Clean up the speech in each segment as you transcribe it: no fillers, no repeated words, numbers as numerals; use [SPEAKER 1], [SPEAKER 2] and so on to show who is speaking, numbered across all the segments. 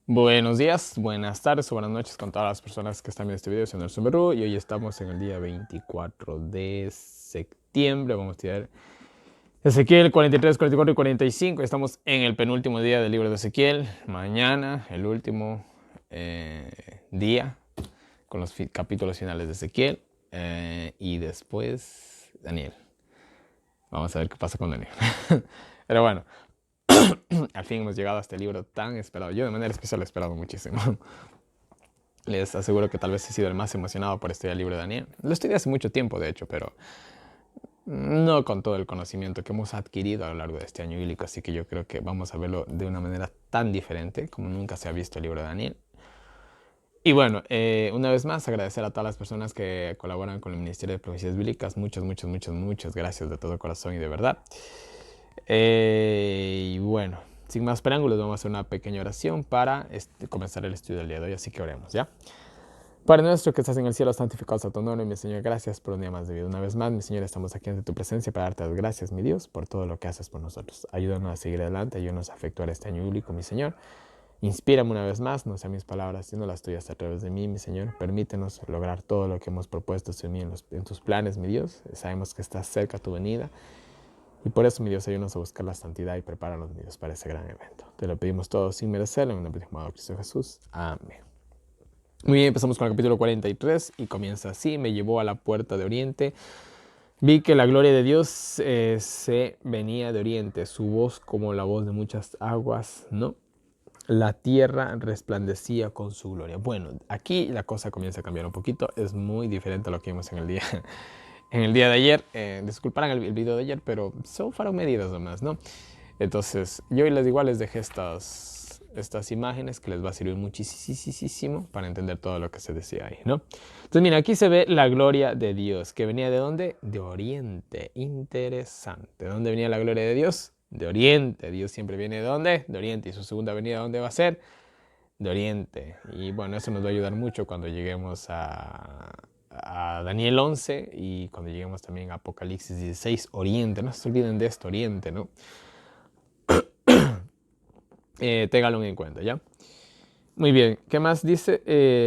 [SPEAKER 1] Buenos días, buenas tardes o buenas noches con todas las personas que están viendo este video. Soy Nelson Berú y hoy estamos en el día 24 de septiembre. Vamos a estudiar Ezequiel 43, 44 y 45. Estamos en el penúltimo día del libro de Ezequiel. Mañana, el último día con los capítulos finales de Ezequiel. Y después, Daniel. Vamos a ver qué pasa con Daniel. Pero bueno, al fin hemos llegado a este libro tan esperado. Yo de manera especial lo he esperado muchísimo. Les aseguro que tal vez he sido el más emocionado por estudiar el libro de Daniel. Lo estudié hace mucho tiempo, de hecho, pero no con todo el conocimiento que hemos adquirido a lo largo de este año bíblico. Así que yo creo que vamos a verlo de una manera tan diferente como nunca se ha visto el libro de Daniel. Y bueno, una vez más agradecer a todas las personas que colaboran con el Ministerio de Profecías Bíblicas. Muchas gracias de todo corazón y de verdad. Y bueno, sin más preámbulos, vamos a hacer una pequeña oración para comenzar el estudio del día de hoy. Así que oremos, ¿ya? Padre nuestro que estás en el cielo, santificado sea tu nombre, mi Señor. Gracias por un día más de vida. Una vez más, mi Señor, estamos aquí ante tu presencia para darte las gracias, mi Dios, por todo lo que haces por nosotros. Ayúdanos a seguir adelante, ayúdanos a efectuar este año bíblico, mi Señor. Inspírame una vez más, no sean mis palabras, sino las tuyas a través de mí, mi Señor. Permítenos lograr todo lo que hemos propuesto en tus planes, mi Dios. Sabemos que estás cerca tu venida. Y por eso, mi Dios, ayúdanos a buscar la santidad y prepáranos, mi Dios, para ese gran evento. Te lo pedimos todo sin merecerlo, en el nombre de Cristo Jesús. Amén. Muy bien, empezamos con el capítulo 43 y comienza así. Me llevó a la puerta de oriente. Vi que la gloria de Dios se venía de oriente, su voz como la voz de muchas aguas, ¿no? La tierra resplandecía con su gloria. Bueno, aquí la cosa comienza a cambiar un poquito. Es muy diferente a lo que vimos en el día, en el día de ayer. Disculparán el video de ayer, pero fueron medidas nomás, ¿no? Entonces, yo igual les dejé estas imágenes que les va a servir muchísimo para entender todo lo que se decía ahí, ¿no? Entonces, mira, aquí se ve la gloria de Dios, que venía ¿de dónde? De Oriente. Interesante. ¿De dónde venía la gloria de Dios? De Oriente. Dios siempre viene ¿de dónde? De Oriente. ¿Y su segunda venida dónde va a ser? De Oriente. Y bueno, eso nos va a ayudar mucho cuando lleguemos a Daniel 11 y cuando lleguemos también a Apocalipsis 16, Oriente. No se olviden de esto, Oriente, ¿no? Ténganlo en cuenta, ¿ya? Muy bien, ¿qué más dice?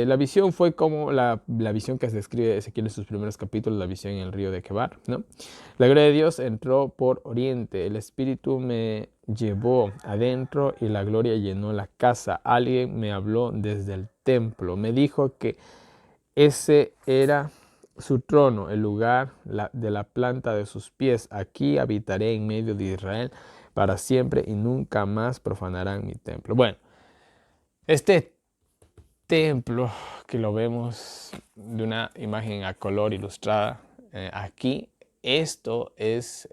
[SPEAKER 1] La visión fue como la visión que se describe Ezequiel en sus primeros capítulos, la visión en el río de Quebar, ¿no? La gloria de Dios entró por oriente, el Espíritu me llevó adentro y la gloria llenó la casa. Alguien me habló desde el templo, me dijo que ese era su trono, el lugar de la planta de sus pies. Aquí habitaré en medio de Israel para siempre y nunca más profanarán mi templo. Bueno, este templo que lo vemos de una imagen a color ilustrada aquí, esto es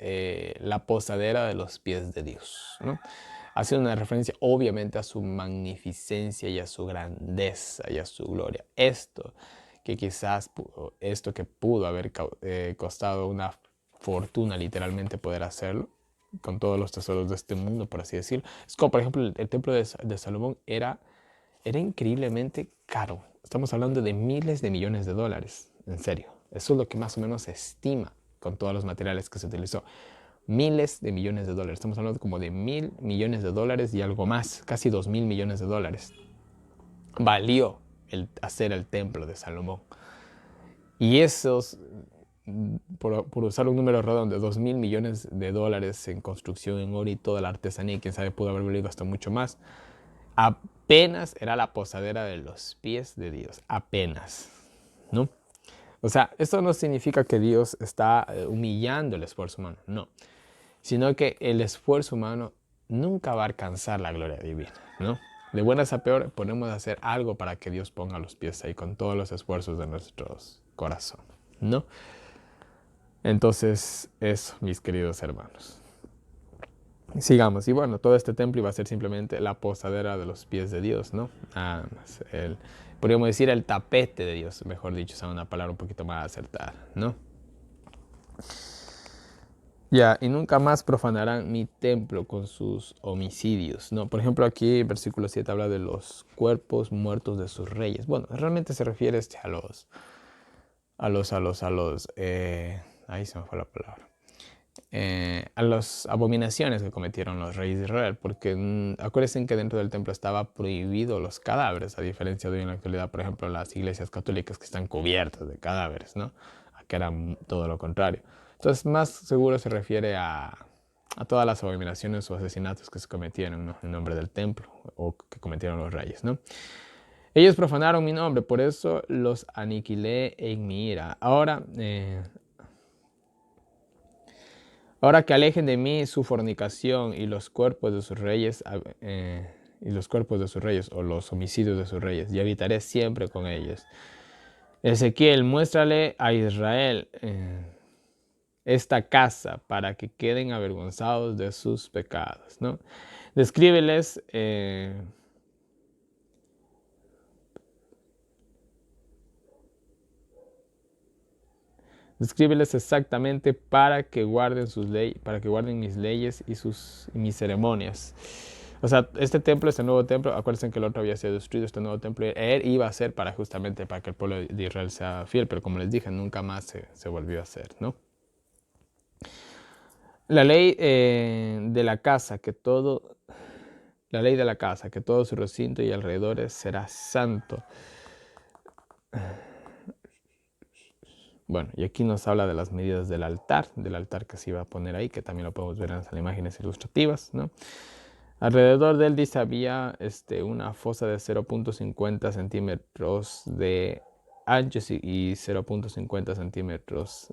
[SPEAKER 1] la posadera de los pies de Dios, ¿no? Hace una referencia obviamente a su magnificencia y a su grandeza y a su gloria. Esto que pudo haber costado una fortuna literalmente poder hacerlo con todos los tesoros de este mundo, por así decirlo. Es como por ejemplo el templo de Salomón era increíblemente caro. Estamos hablando de miles de millones de dólares, en serio. Eso es lo que más o menos se estima con todos los materiales que se utilizó. Miles de millones de dólares. Estamos hablando como de 1.000 millones de dólares y algo más, casi 2.000 millones de dólares. Valió hacer el templo de Salomón. Y esos, por usar un número redondo, 2.000 millones de dólares en construcción, en oro y toda la artesanía, y quién sabe, pudo haber valido hasta mucho más. Apenas era la posadera de los pies de Dios, apenas, ¿no? O sea, esto no significa que Dios está humillando el esfuerzo humano, no, sino que el esfuerzo humano nunca va a alcanzar la gloria divina, ¿no? De buenas a peor, podemos hacer algo para que Dios ponga los pies ahí con todos los esfuerzos de nuestros corazones, ¿no? Entonces, eso, mis queridos hermanos. Sigamos, y bueno, todo este templo iba a ser simplemente la posadera de los pies de Dios, ¿no? Podríamos decir el tapete de Dios, mejor dicho, usar una palabra un poquito más acertada, ¿no? Ya, y nunca más profanarán mi templo con sus homicidios, ¿no? Por ejemplo, aquí el versículo 7 habla de los cuerpos muertos de sus reyes. Bueno, realmente se refiere ahí se me fue la palabra. a las abominaciones que cometieron los reyes de Israel, porque acuérdense que dentro del templo estaba prohibido los cadáveres, a diferencia de hoy en la actualidad, por ejemplo, las iglesias católicas que están cubiertas de cadáveres, ¿no? Aquí era todo lo contrario. Entonces, más seguro se refiere a todas las abominaciones o asesinatos que se cometieron, ¿no? En nombre del templo o que cometieron los reyes, ¿no? Ellos profanaron mi nombre, por eso los aniquilé en mi ira. Ahora que alejen de mí su fornicación y los cuerpos de sus reyes, o los homicidios de sus reyes, y habitaré siempre con ellos. Ezequiel, muéstrale a Israel esta casa para que queden avergonzados de sus pecados, ¿no? Descríbeles Descríbeles exactamente para que guarden mis leyes y mis ceremonias. O sea, este nuevo templo, acuérdense que el otro había sido destruido, este nuevo templo, él iba a ser justamente para que el pueblo de Israel sea fiel, pero como les dije, nunca más se volvió a hacer, ¿no? La ley de la casa, que todo su recinto y alrededores será santo. Bueno, y aquí nos habla de las medidas del altar que se iba a poner ahí, que también lo podemos ver en las imágenes ilustrativas, ¿no? Alrededor de él dice había una fosa de 0.50 centímetros de ancho y 0.50 centímetros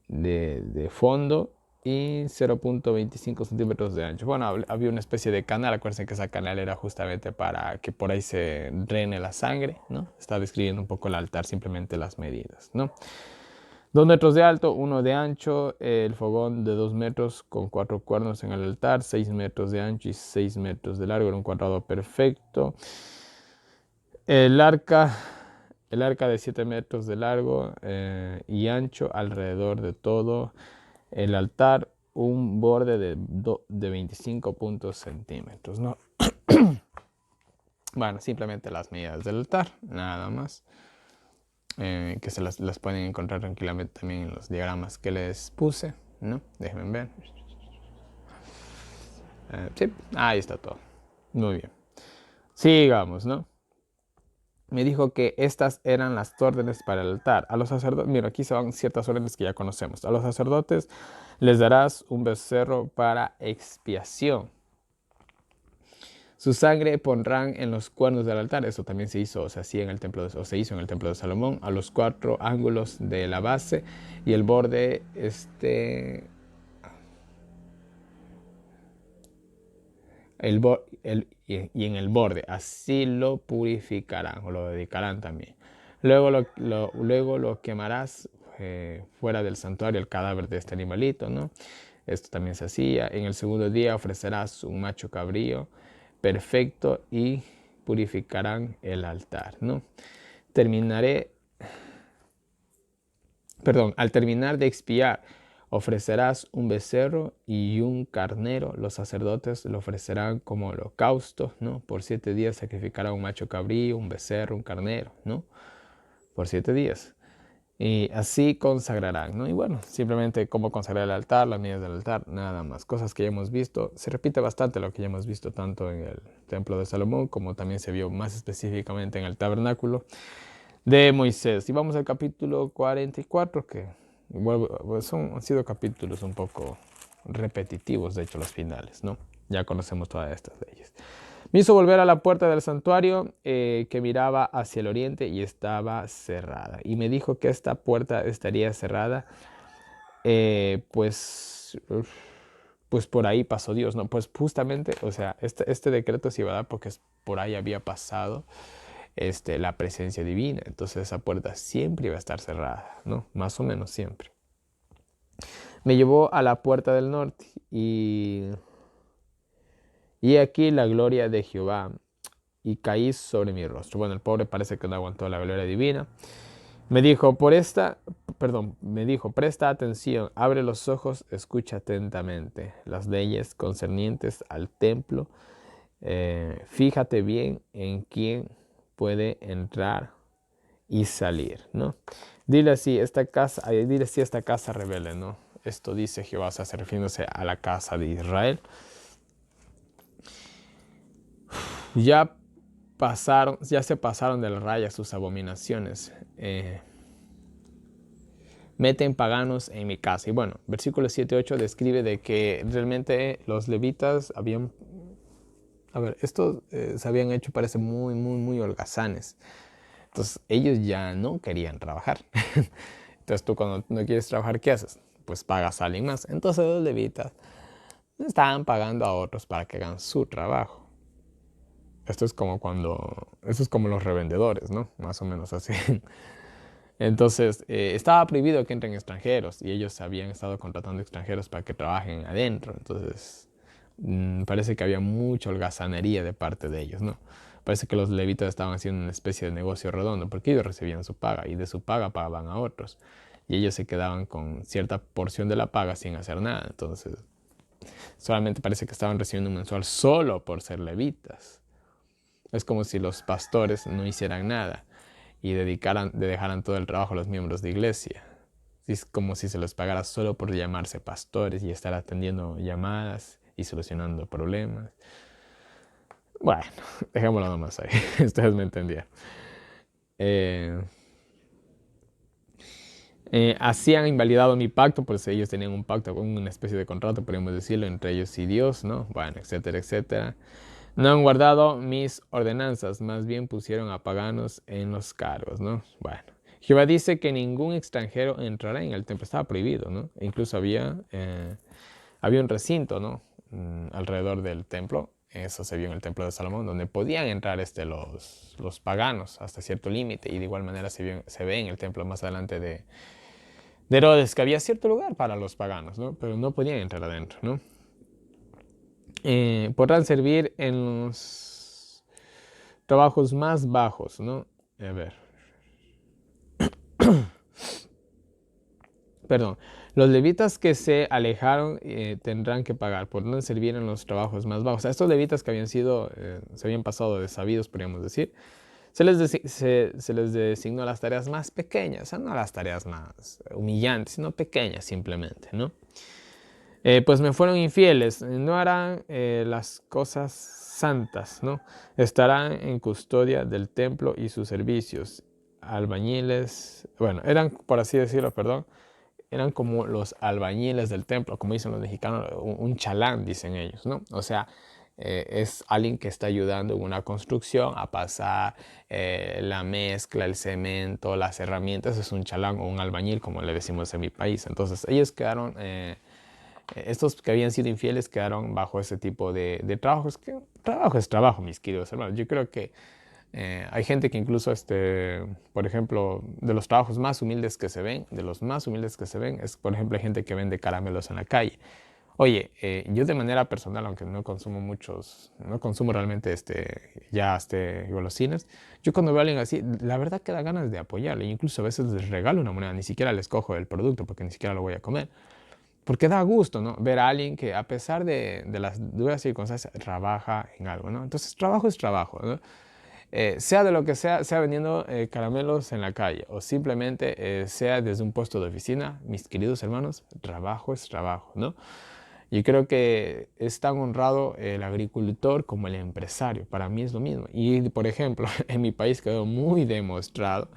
[SPEAKER 1] de fondo y 0.25 centímetros de ancho. Bueno, había una especie de canal, acuérdense que esa canal era justamente para que por ahí se drene la sangre, ¿no? Está describiendo un poco el altar, simplemente las medidas, ¿no? 2 metros de alto, 1 de ancho, el fogón de 2 metros con 4 cuernos en el altar, 6 metros de ancho y 6 metros de largo, era un cuadrado perfecto. El arca de 7 metros de largo y ancho alrededor de todo el altar, un borde de 25 centímetros, ¿no? Bueno, simplemente las medidas del altar, nada más. Que se las pueden encontrar tranquilamente también en los diagramas que les puse, ¿no? Déjenme ver. Sí, ahí está todo. Muy bien. Sigamos, ¿no? Me dijo que estas eran las órdenes para el altar. A los sacerdotes, mira, aquí son ciertas órdenes que ya conocemos. A los sacerdotes les darás un becerro para expiación. Su sangre pondrán en los cuernos del altar. Eso también se hizo, se hizo en el templo de Salomón, a los 4 ángulos de la base y el borde, y en el borde. Así lo purificarán o lo dedicarán también. Luego lo quemarás fuera del santuario, el cadáver de este animalito, ¿no? Esto también se hacía. En el segundo día ofrecerás un macho cabrío perfecto y purificarán el altar, ¿no? Al terminar de expiar, ofrecerás un becerro y un carnero. Los sacerdotes lo ofrecerán como holocausto, ¿no? Por 7 días sacrificarán un macho cabrío, un becerro, un carnero, ¿no? Por 7 días. Y así consagrarán, ¿no? Y bueno, simplemente cómo consagrar el altar, las medidas del altar, nada más. Cosas que ya hemos visto. Se repite bastante lo que ya hemos visto tanto en el templo de Salomón como también se vio más específicamente en el tabernáculo de Moisés. Y vamos al capítulo 44, que han sido capítulos un poco repetitivos, de hecho, los finales, ¿no? Ya conocemos todas estas leyes. Me hizo volver a la puerta del santuario que miraba hacia el oriente y estaba cerrada. Y me dijo que esta puerta estaría cerrada, pues por ahí pasó Dios, ¿no? Pues justamente, o sea, este decreto se iba a dar porque por ahí había pasado la presencia divina. Entonces esa puerta siempre iba a estar cerrada, ¿no? Más o menos siempre. Me llevó a la puerta del norte y aquí la gloria de Jehová y caí sobre mi rostro. Bueno, el pobre parece que no aguantó la gloria divina. Me dijo, presta atención, abre los ojos, escucha atentamente las leyes concernientes al templo. Fíjate bien en quién puede entrar y salir, ¿no? Dile así, esta casa rebelde, ¿no? esto dice Jehová, o sea, refiriéndose a la casa de Israel. Ya se pasaron de la raya sus abominaciones. Meten paganos en mi casa. Y bueno, versículo 7-8 describe de que realmente los levitas habían... A ver, estos se habían hecho, parece, muy holgazanes. Entonces, ellos ya no querían trabajar. Entonces, tú cuando no quieres trabajar, ¿qué haces? Pues pagas a alguien más. Entonces, los levitas estaban pagando a otros para que hagan su trabajo. Esto es como los revendedores, ¿no? Más o menos así. Entonces, estaba prohibido que entren extranjeros y ellos habían estado contratando extranjeros para que trabajen adentro. Entonces, parece que había mucha holgazanería de parte de ellos, ¿no? Parece que los levitas estaban haciendo una especie de negocio redondo porque ellos recibían su paga y de su paga pagaban a otros. Y ellos se quedaban con cierta porción de la paga sin hacer nada. Entonces, solamente parece que estaban recibiendo un mensual solo por ser levitas. Es como si los pastores no hicieran nada y dejaran todo el trabajo a los miembros de iglesia. Es como si se les pagara solo por llamarse pastores y estar atendiendo llamadas y solucionando problemas. Bueno, dejémoslo nomás ahí. Ustedes me entendieron. Así han invalidado mi pacto, pues ellos tenían un pacto, una especie de contrato, podríamos decirlo, entre ellos y Dios, ¿no? Bueno, etcétera, etcétera. No han guardado mis ordenanzas, más bien pusieron a paganos en los cargos, ¿no? Bueno, Jehová dice que ningún extranjero entrará en el templo, estaba prohibido, ¿no? E incluso había un recinto, ¿no? Alrededor del templo, eso se vio en el templo de Salomón, donde podían entrar los paganos hasta cierto límite, y de igual manera se ve en el templo más adelante de Herodes, que había cierto lugar para los paganos, ¿no? Pero no podían entrar adentro, ¿no? Podrán servir en los trabajos más bajos, ¿no? A ver. Perdón. Los levitas que se alejaron tendrán que pagar. Podrán servir en los trabajos más bajos. O sea, estos levitas que se habían pasado de sabidos, podríamos decir, se les designó las tareas más pequeñas, o sea, no las tareas más humillantes, sino pequeñas simplemente, ¿no? Pues me fueron infieles, no harán las cosas santas, ¿no? Estarán en custodia del templo y sus servicios. Albañiles, bueno, eran, por así decirlo, perdón, eran como los albañiles del templo, como dicen los mexicanos, un chalán, dicen ellos, ¿no? O sea, es alguien que está ayudando en una construcción a pasar la mezcla, el cemento, las herramientas. Es un chalán o un albañil, como le decimos en mi país. Entonces, ellos quedaron... estos que habían sido infieles quedaron bajo ese tipo de trabajos. Que trabajo es trabajo, mis queridos hermanos. Yo creo que hay gente que incluso, por ejemplo, de los trabajos más humildes que se ven, es, por ejemplo, hay gente que vende caramelos en la calle. Oye, yo de manera personal, aunque no consumo realmente golosinas, yo cuando veo a alguien así, la verdad que da ganas de apoyarle. Incluso a veces les regalo una moneda, ni siquiera les cojo el producto porque ni siquiera lo voy a comer. Porque da gusto, ¿no? Ver a alguien que a pesar de las duras circunstancias trabaja en algo, ¿no? Entonces, trabajo es trabajo, ¿no? Sea de lo que sea vendiendo caramelos en la calle o simplemente sea desde un puesto de oficina, mis queridos hermanos, trabajo es trabajo, ¿no? Yo creo que es tan honrado el agricultor como el empresario. Para mí es lo mismo. Y, por ejemplo, en mi país quedó muy demostrado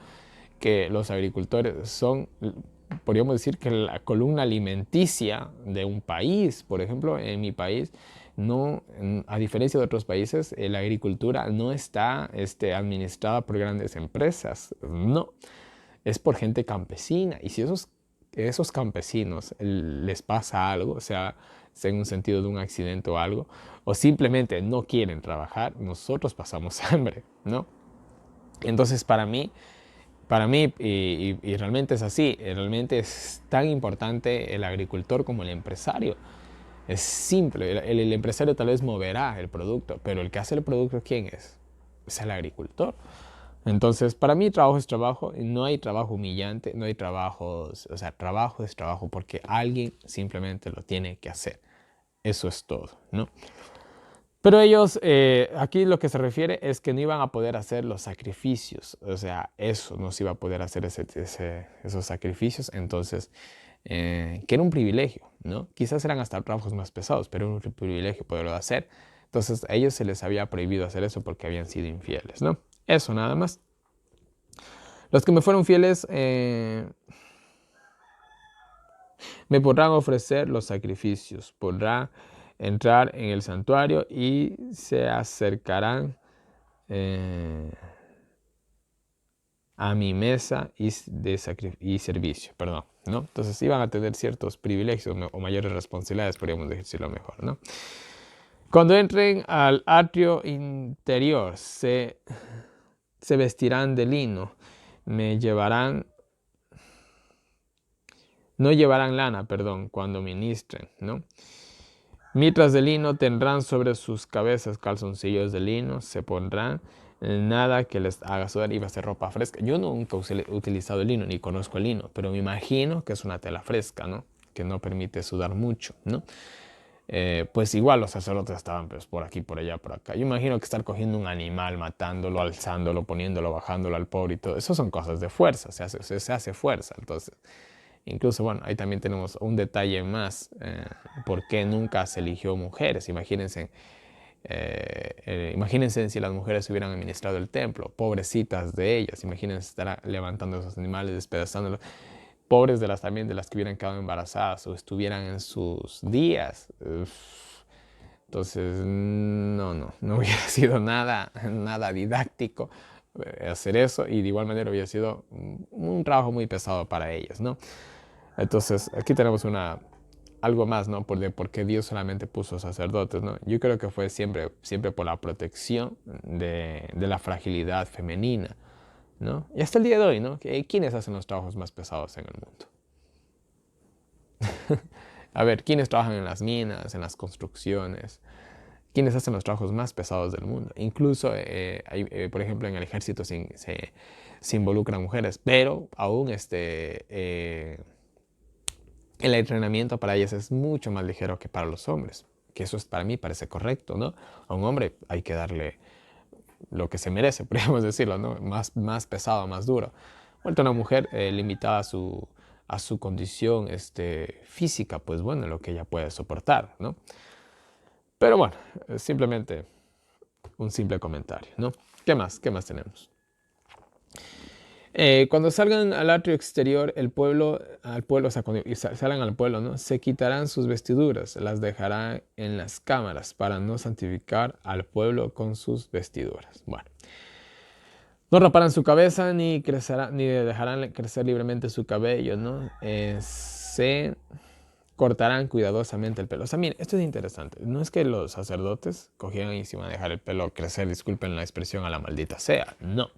[SPEAKER 1] que los agricultores son, podríamos decir, que la columna alimenticia de un país. Por ejemplo, en mi país, no, a diferencia de otros países, la agricultura no está administrada por grandes empresas. No, es por gente campesina. Y si esos campesinos les pasa algo, o sea en un sentido de un accidente o algo, o simplemente no quieren trabajar, nosotros pasamos hambre, ¿no? Entonces, para mí y realmente es así, realmente es tan importante el agricultor como el empresario. Es simple, el empresario tal vez moverá el producto, pero el que hace el producto, ¿quién es? Es el agricultor. Entonces, para mí trabajo es trabajo, y no hay trabajo humillante, no hay trabajos, o sea, trabajo es trabajo porque alguien simplemente lo tiene que hacer. Eso es todo, ¿no? Pero ellos, aquí lo que se refiere es que no iban a poder hacer los sacrificios, o sea, eso no se iba a poder hacer esos sacrificios. Entonces, que era un privilegio, ¿no? Quizás eran hasta trabajos más pesados, pero era un privilegio poderlo hacer. Entonces a ellos se les había prohibido hacer eso porque habían sido infieles, ¿no? Eso nada más. Los que me fueron fieles me podrán ofrecer los sacrificios, podrán entrar en el santuario y se acercarán a mi mesa y servicio, perdón, ¿no? Entonces iban a tener ciertos privilegios o mayores responsabilidades, podríamos decirlo mejor, ¿no? Cuando entren al atrio interior, se vestirán de lino, no llevarán lana, perdón, cuando ministren, ¿no? Mitras de lino tendrán sobre sus cabezas, calzoncillos de lino, se pondrán nada que les haga sudar, iba a ser ropa fresca. Yo nunca he utilizado el lino, ni conozco el lino, pero me imagino que es una tela fresca, ¿no? Que no permite sudar mucho, ¿no? Pues igual los sacerdotes estaban pues, por aquí, por allá, por acá. Yo imagino que estar cogiendo un animal, matándolo, alzándolo, poniéndolo, bajándolo al pobre y todo, eso son cosas de fuerza, se hace fuerza. Entonces, incluso, bueno, ahí también tenemos un detalle más, por qué nunca se eligió mujeres. Imagínense si las mujeres hubieran administrado el templo, pobrecitas de ellas, imagínense estar levantando esos animales, despedazándolos. Pobres también de las que hubieran quedado embarazadas o estuvieran en sus días. Entonces, no hubiera sido nada didáctico hacer eso, y de igual manera hubiera sido un trabajo muy pesado para ellas, ¿no? Entonces, aquí tenemos algo más, ¿no? Por qué Dios solamente puso sacerdotes, ¿no? Yo creo que fue siempre por la protección de la fragilidad femenina, ¿no? Y hasta el día de hoy, ¿no? ¿Quiénes hacen los trabajos más pesados en el mundo? A ver, ¿quiénes trabajan en las minas, en las construcciones? ¿Quiénes hacen los trabajos más pesados del mundo? Incluso, por ejemplo, en el ejército se involucran mujeres, pero aún el entrenamiento para ellas es mucho más ligero que para los hombres, que eso para mí parece correcto, ¿no? A un hombre hay que darle lo que se merece, podríamos decirlo, ¿no? Más pesado, más duro. Vuelta una mujer limitada a su condición física, pues bueno, lo que ella puede soportar, ¿no? Pero bueno, simplemente un simple comentario, ¿no? ¿Qué más? ¿Qué más tenemos? Cuando salgan al atrio exterior, o sea, cuando salgan al pueblo, ¿no? Se quitarán sus vestiduras, las dejarán en las cámaras para no santificar al pueblo con sus vestiduras. Bueno, no raparán su cabeza ni dejarán crecer libremente su cabello, ¿no? Se cortarán cuidadosamente el pelo. O sea, miren, esto es interesante. No es que los sacerdotes cogieran y se iban a dejar el pelo crecer, disculpen la expresión, a la maldita sea. No.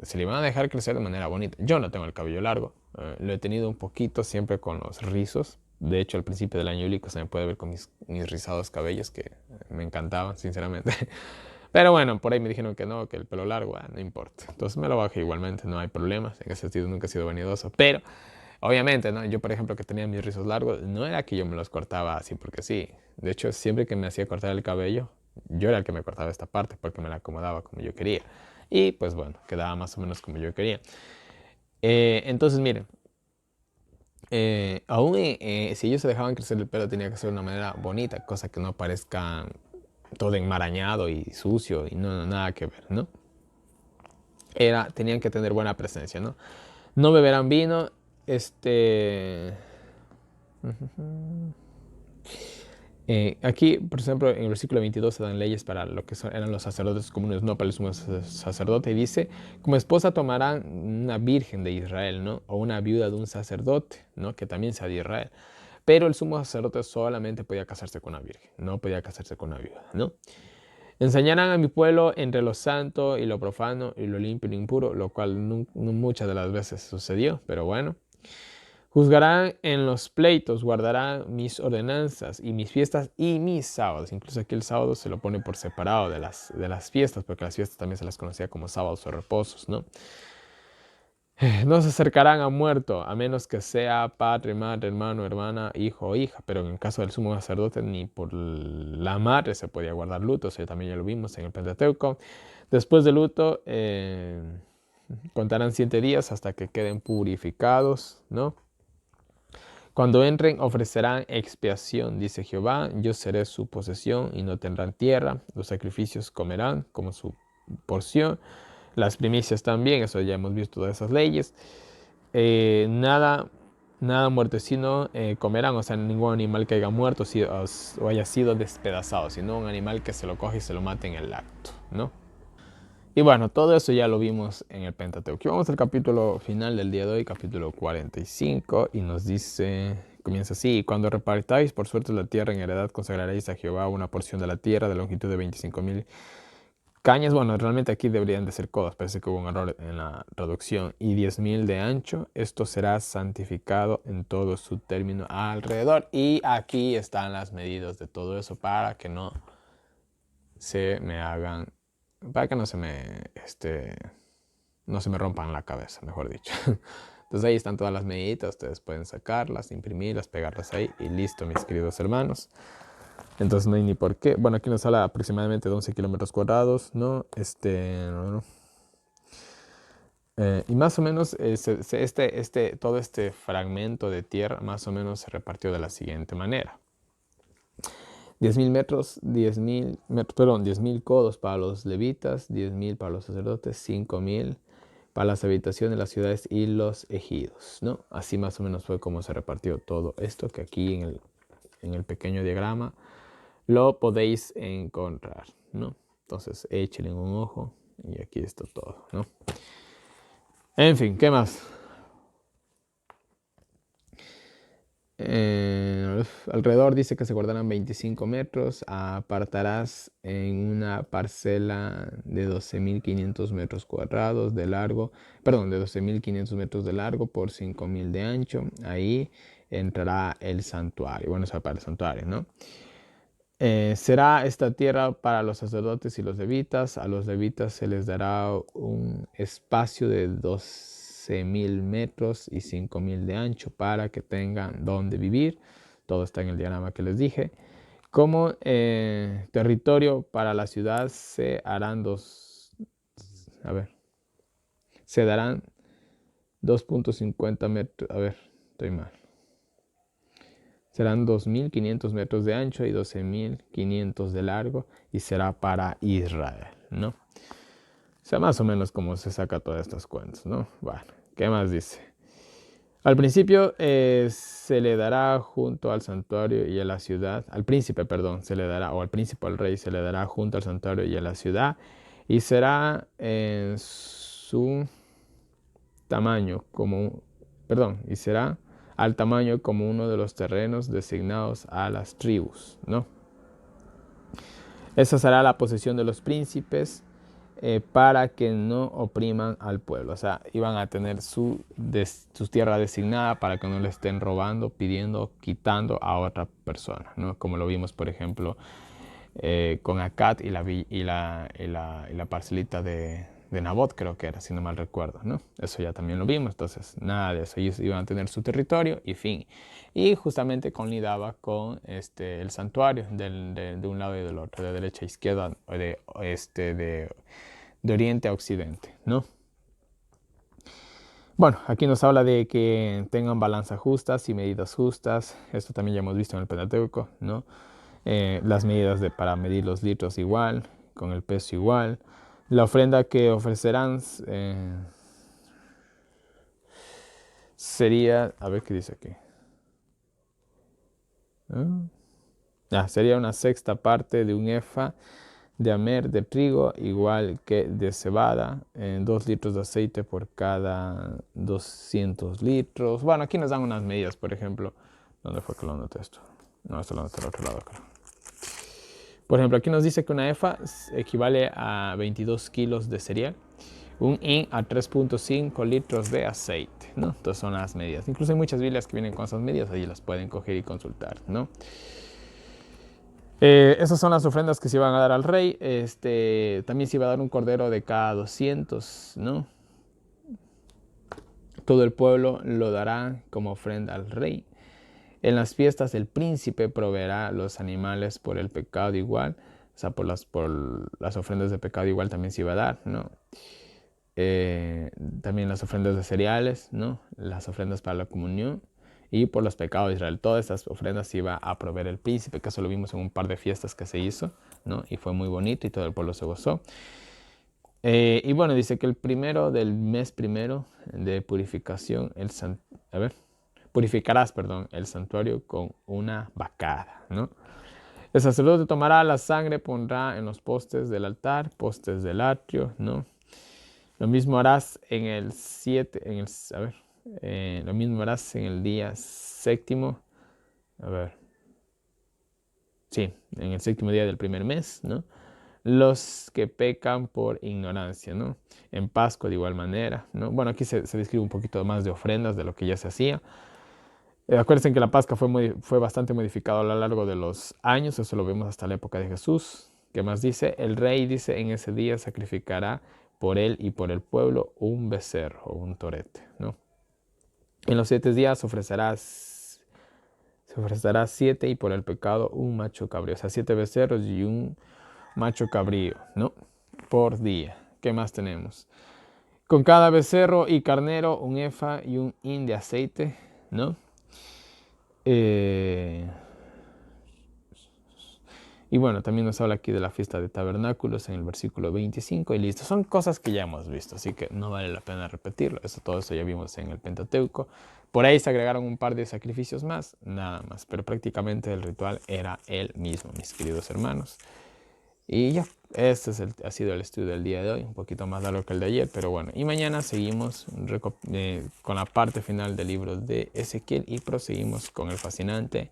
[SPEAKER 1] Se le iban a dejar crecer de manera bonita. Yo no tengo el cabello largo. Lo he tenido un poquito siempre con los rizos. De hecho, al principio del año bíblico se me puede ver con mis rizados cabellos que me encantaban, sinceramente. Pero bueno, por ahí me dijeron que no, que el pelo largo, no importa. Entonces me lo bajé igualmente, no hay problemas. En ese sentido nunca he sido vanidoso. Pero, obviamente, ¿no? Yo, por ejemplo, que tenía mis rizos largos, no era que yo me los cortaba así porque sí. De hecho, siempre que me hacía cortar el cabello, yo era el que me cortaba esta parte porque me la acomodaba como yo quería. Y pues bueno, quedaba más o menos como yo quería. Entonces, miren, aún si ellos se dejaban crecer el pelo, tenía que ser de una manera bonita, cosa que no parezca todo enmarañado y sucio y no, nada que ver, ¿no? Tenían que tener buena presencia, ¿no? No beberán vino, aquí, por ejemplo, en el versículo 22 se dan leyes para lo que eran los sacerdotes comunes, no para el sumo sacerdote. Y dice, como esposa tomarán una virgen de Israel, ¿no? O una viuda de un sacerdote, ¿no? Que también sea de Israel. Pero el sumo sacerdote solamente podía casarse con una virgen, no podía casarse con una viuda, ¿no? Enseñarán a mi pueblo entre lo santo y lo profano y lo limpio y lo impuro, lo cual no muchas de las veces sucedió, pero bueno. Juzgarán en los pleitos, guardarán mis ordenanzas y mis fiestas y mis sábados. Incluso aquí el sábado se lo pone por separado de las fiestas, porque las fiestas también se las conocía como sábados o reposos, ¿no? No se acercarán a muerto, a menos que sea padre, madre, hermano, hermana, hijo o hija. Pero en el caso del sumo sacerdote, ni por la madre se podía guardar luto. Eso también ya lo vimos en el Pentateuco. Después del luto, contarán 7 días hasta que queden purificados, ¿no? Cuando entren ofrecerán expiación, dice Jehová, yo seré su posesión y no tendrán tierra, los sacrificios comerán como su porción, las primicias también, eso ya hemos visto todas esas leyes. Nada muertecino comerán, o sea, ningún animal que haya muerto o haya sido despedazado, sino un animal que se lo coge y se lo mate en el acto, ¿no? Y bueno, todo eso ya lo vimos en el Pentateuco. Vamos al capítulo final del día de hoy, capítulo 45, y nos dice, comienza así: cuando repartáis por suerte la tierra en heredad, consagraréis a Jehová una porción de la tierra de longitud de 25,000 cañas. Bueno, realmente aquí deberían de ser codos, parece que hubo un error en la traducción. Y 10,000 de ancho, esto será santificado en todo su término alrededor. Y aquí están las medidas de todo eso para que no se me hagan, para que no se me rompan la cabeza, mejor dicho. Entonces ahí están todas las medidas, ustedes pueden sacarlas, imprimirlas, pegarlas ahí y listo, mis queridos hermanos. Entonces no hay ni por qué. Bueno, aquí nos habla aproximadamente de 11 kilómetros cuadrados, ¿no? Y más o menos todo este fragmento de tierra más o menos se repartió de la siguiente manera: 10,000 metros, 10,000 codos para los levitas, 10,000 para los sacerdotes, 5,000 para las habitaciones de las ciudades y los ejidos, ¿no? Así más o menos fue como se repartió todo esto, que aquí en el pequeño diagrama lo podéis encontrar, ¿no? Entonces échenle un ojo y aquí está todo, ¿no? En fin, ¿qué más? Alrededor dice que se guardarán 25 metros. Apartarás en una parcela de 12,500 metros cuadrados de largo, perdón, de 12,500 metros de largo por 5,000 de ancho. Ahí entrará el santuario. Bueno, eso para el santuario, ¿no? Será esta tierra para los sacerdotes y los levitas. A los levitas se les dará un espacio de 12,000 metros y 5,000 de ancho para que tengan donde vivir. Todo está en el diagrama que les dije. Como territorio para la ciudad se darán 2,50 metros. A ver, estoy mal. Serán 2,500 metros de ancho y 12,500 de largo, y será para Israel, ¿no? O sea, más o menos como se saca todas estas cuentas, ¿no? Bueno, ¿qué más dice? Al principio se le dará junto al santuario y a la ciudad, al príncipe, perdón, se le dará, o al príncipe, al rey, se le dará junto al santuario y a la ciudad, y será en su tamaño y será al tamaño como uno de los terrenos designados a las tribus, ¿no? Esa será la posesión de los príncipes para que no opriman al pueblo. O sea, iban a tener su tierra designada para que no le estén robando, pidiendo, quitando a otra persona, ¿no? Como lo vimos, por ejemplo, con Acat y la parcelita de Nabot, creo que era, si no mal recuerdo, ¿no? Eso ya también lo vimos. Entonces nada de eso, ellos iban a tener su territorio y fin. Y justamente colindaba con el santuario de un lado y del otro, de derecha a izquierda, de oriente a occidente, ¿no? Bueno, aquí nos habla de que tengan balanzas justas y medidas justas. Esto también ya hemos visto en el Pentateuco, ¿no? Las medidas para medir los litros igual, con el peso igual. La ofrenda que ofrecerán sería, a ver qué dice aquí. Sería una sexta parte de un efa de amer de trigo, igual que de cebada, 2 litros de aceite por cada 200 litros. Bueno, aquí nos dan unas medidas, por ejemplo. ¿Dónde fue que lo anoté esto? No, esto lo anoté al otro lado, creo. Por ejemplo, aquí nos dice que una efa equivale a 22 kilos de cereal, un hin a 3,5 litros de aceite, ¿no? Entonces son las medidas. Incluso hay muchas Biblias que vienen con esas medidas, ahí las pueden coger y consultar, ¿no? Esas son las ofrendas que se iban a dar al rey. También se iba a dar un cordero de cada 200, ¿no? Todo el pueblo lo dará como ofrenda al rey. En las fiestas el príncipe proveerá los animales por el pecado igual. O sea, por las ofrendas de pecado igual también se iba a dar, ¿no? También las ofrendas de cereales, ¿no? Las ofrendas para la comunión y por los pecados de Israel. Todas estas ofrendas iba a proveer el príncipe, que eso lo vimos en un par de fiestas que se hizo, ¿no? Y fue muy bonito y todo el pueblo se gozó. Y bueno, dice que el primero del mes primero de purificación, purificarás, perdón, el santuario con una vacada, ¿no? El sacerdote tomará la sangre, pondrá en los postes del altar, postes del atrio, ¿no? Lo mismo harás en el 7, lo mismo harás en el día séptimo, sí, en el séptimo día del primer mes, ¿no? Los que pecan por ignorancia, ¿no? En Pascua de igual manera, ¿no? Bueno, aquí se describe un poquito más de ofrendas de lo que ya se hacía. Acuérdense que la Pascua fue bastante modificada a lo largo de los años, eso lo vemos hasta la época de Jesús. ¿Qué más dice? El rey dice, en ese día sacrificará por él y por el pueblo un becerro o un torete, ¿no? En los 7 días se ofrecerá 7 y por el pecado un macho cabrío, o sea, 7 becerros y un macho cabrío, ¿no? Por día. ¿Qué más tenemos? Con cada becerro y carnero un efa y un hin de aceite, ¿no? Y bueno, también nos habla aquí de la fiesta de tabernáculos en el versículo 25 y listo. Son cosas que ya hemos visto, así que no vale la pena repetirlo. Todo eso ya vimos en el Pentateuco. Por ahí se agregaron un par de sacrificios más, nada más. Pero prácticamente el ritual era el mismo, mis queridos hermanos. Y ya, este ha sido el estudio del día de hoy, un poquito más largo que el de ayer, pero bueno. Y mañana seguimos con la parte final del libro de Ezequiel y proseguimos con el fascinante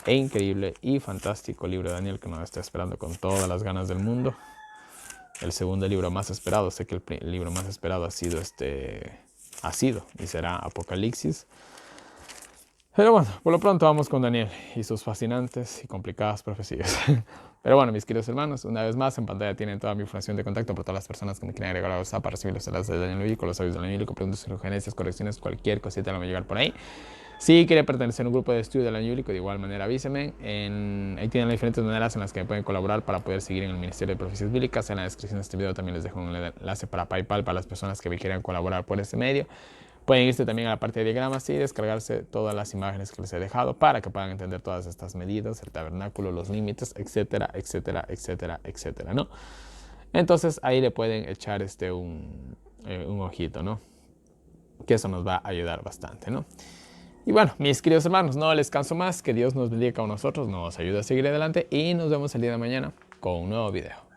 [SPEAKER 1] e increíble y fantástico libro de Daniel, que nos está esperando con todas las ganas del mundo. El segundo libro más esperado, sé que el libro más esperado ha sido y será Apocalipsis. Pero bueno, por lo pronto vamos con Daniel y sus fascinantes y complicadas profecías. Pero bueno, mis queridos hermanos, una vez más en pantalla tienen toda mi información de contacto por todas las personas que me quieren agregar a WhatsApp para recibir los enlaces de Daniel Bíblico, los audios de Daniel Bíblico, preguntas, sugerencias, correcciones, cualquier cosita la va a llegar por ahí. Si quiere pertenecer a un grupo de estudio del año bíblico, de igual manera avíseme. Ahí tienen las diferentes maneras en las que me pueden colaborar para poder seguir en el Ministerio de Profecías Bíblicas. En la descripción de este video también les dejo un enlace para PayPal para las personas que me quieran colaborar por este medio. Pueden irse también a la parte de diagramas y descargarse todas las imágenes que les he dejado para que puedan entender todas estas medidas, el tabernáculo, los límites, etcétera, etcétera, etcétera, etcétera, ¿no? Entonces ahí le pueden echar un ojito, ¿no? Que eso nos va a ayudar bastante, ¿no? Y bueno, mis queridos hermanos, no les canso más, que Dios nos bendiga con nosotros, nos ayude a seguir adelante y nos vemos el día de mañana con un nuevo video.